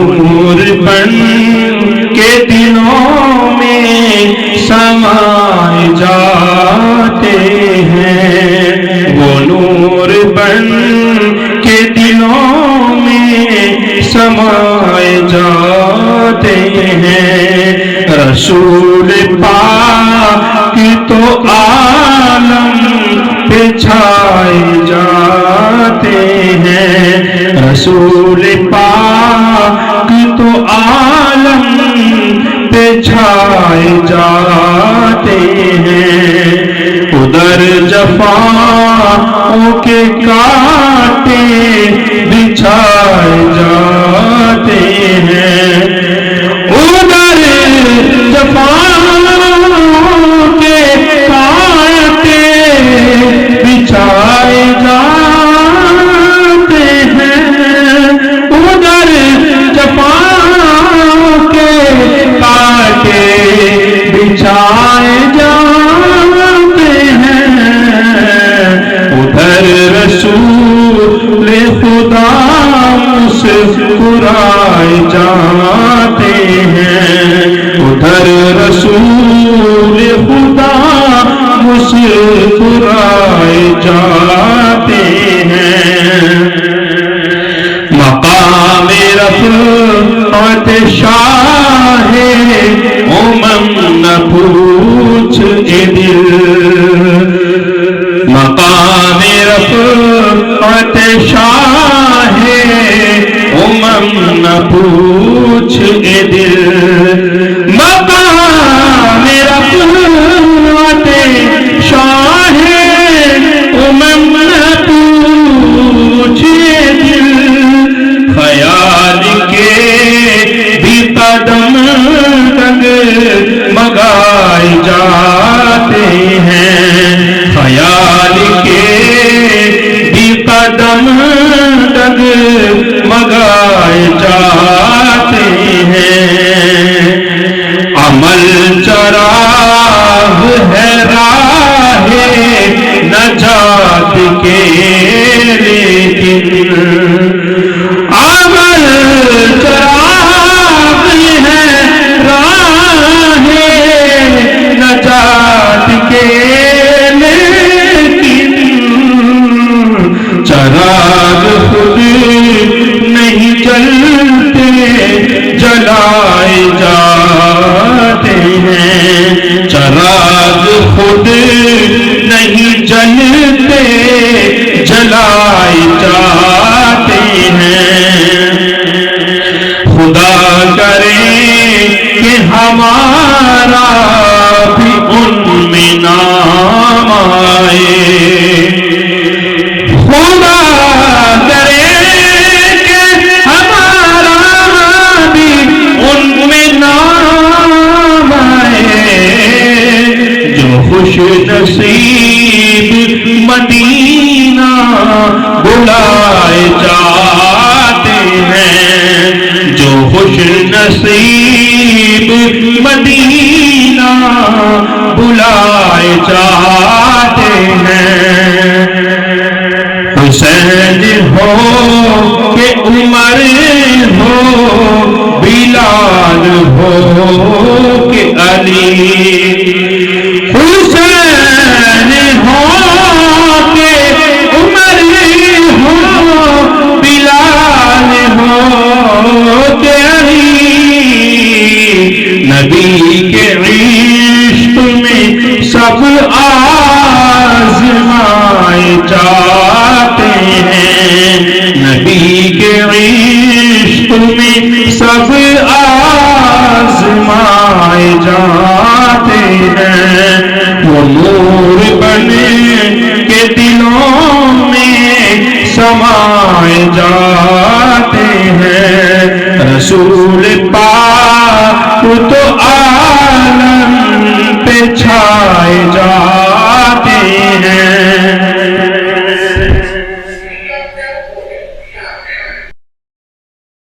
نور بن کے دلوں میں سمائے جاتے ہیں، وہ نور بن کے دلوں میں سمائے جاتے ہیں۔ رسول پاک تو عالم پہ چھائے جاتے ہیں، رسول پاک تو عالم پہ چھائے جاتے ہیں۔ ادھر جفاؤں کے کانٹے بچھائے جاتے ہیں، ادھر جفاؤں کے کانٹے بچھائے جاتے ہیں، ادھر جفاؤں کے کانٹے بچھائے جاتے ہیں، ادھر رسول خدا مسکرائے جاتے ہیں، ادھر رسول خدا مسکرائے جاتے ہیں۔ مقام رفعت شاہ نہ پوچھ اے دل، مقام رفعت شاہ نہ پوچھ اے دل، مقام رفعت شاہ نہ پوچھ اے دل، خیال کے بھی قدم ڈگ مگائے جاتے ہیں، خیال کے بھی قدم ڈگ مگائے جاتے ہیں۔ عمل چراغ ہے راہ نجات کے، لیکن عمل چراغ ہے راہ نجات کے، لیکن چراغ خود نہیں جلتے جلائے جاتے ہیں، چراغ خود نہیں جلتے جلائے جاتے ہیں۔ خدا کرے کہ ہمارا بھی ان میں نام آئے، خدا کرے کہ ہمارا بھی ان میں نام آئے، جو خوش نصیب مدینہ بلائے جاتے ہیں، جو خوش نصیب مدینہ بلائے جاتے ہیں۔ حسین ہو کہ عمر ہو، بلال ہو کہ علی، حسین ہو کہ عمر ہو، بلال ہو کہ علی، نبی کے عشق میں سب آزمائے جاتے ہیں، نبی کے عشق میں سب آزمائے جاتے ہیں، وہ نور بن کے دلوں میں سمائے جاتے ہیں، رسول پاک تو عالم پہ چھائے